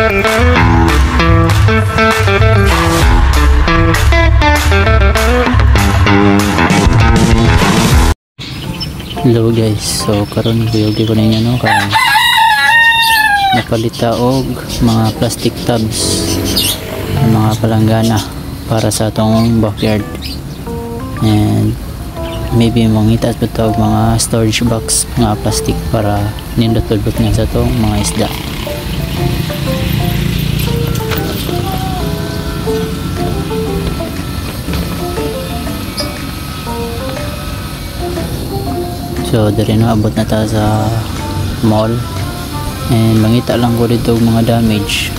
Hello guys, so karon guyugi ko ninyo no kay napalita og mga plastic tubs, mga palanggana para sa atong backyard, and maybe mangita pa tawag mga storage box, mga plastic para nindot-tulbot nga sa atong mga isda. So dali na abot na ta sa mall, and mangita lang ko dito mga damage,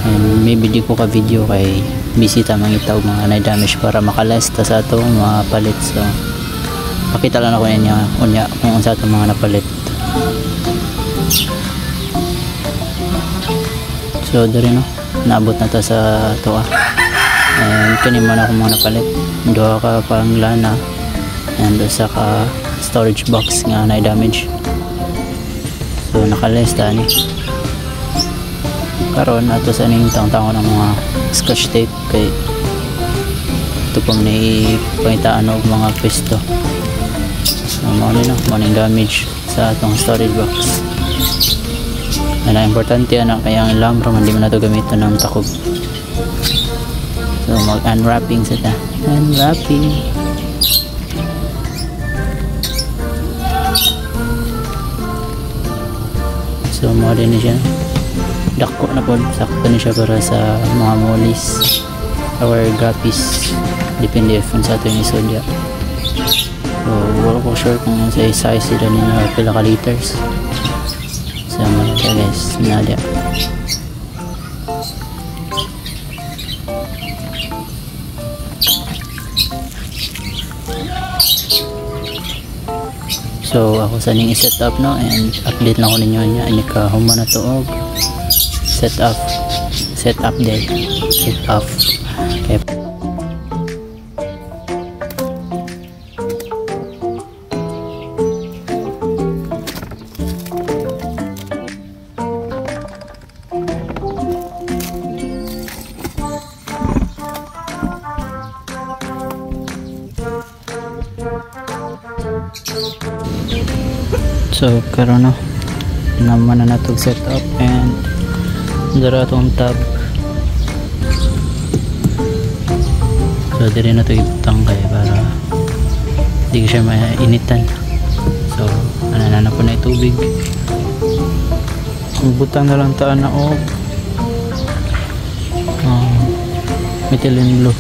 and maybe di ko ka video kay bisita mangita og mga na damage para makaless ta sa ato mga palit. So pakita lang ako ninyo unya kung sa ato mga napalit. So dali no naabot na ta sa to, and kani man ako mga napalit, duha ka pang lana and usa ka storage box nga na damage. So nakaless ta ni karon ato sa ning tang-tango ng mga scotch tape kay ito pang naipangitaan og mga pwesto. So mao ni no maning damage sa atong storage box. Ana importante ana kaya ang lamro man di man nato gamiton ng takob. So mag unwrapping sa ta. Unwrapping. So mo din siya, dako na po, sakto na siya para sa mga molis or guppies, depende kung sa ito yung isodya. So wala ko sure kung sa size sila ninyo or pila ka liters. So mga guys, nada. So ako sa ning i-set up no, and update lang ko ninyo niya ani ka huma na to og set up day set up. Okay. So karon no naman na natog setup, and dara tong tab. So diri na to ibutang kay para di siya mainitan. So ana na po na tubig, butang na lang taan na og methylene blue.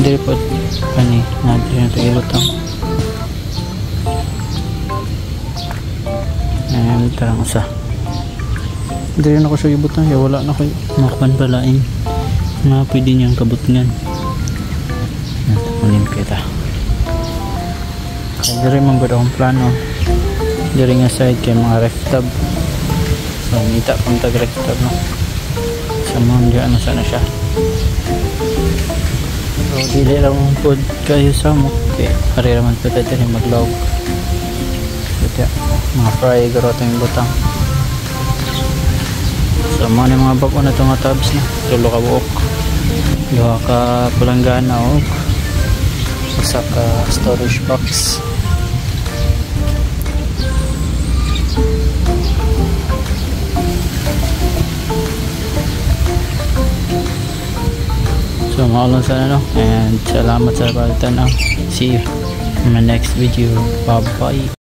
Diri po ani na diri na to ibutang. And tarang usa diri na ko siya ibutang kaya wala na ko makapan palain na pwede niyang kabutngan. Natapunin kita kaya diri man gud akong plano diri nga side kay mga ref tub. So ngita pang tag ref tub no sa mga diyan na sana siya. So dili lang mong pod kayo sa mo kaya pare raman pa diri maglawg mga fry garoto yung butang. So mga mga bako na itong tabs na tulo ka buok, duha ka palanggana o usa ka storage box. So maulan sana no, and salamat sa pagtanaw. See you in my next video. Bye bye.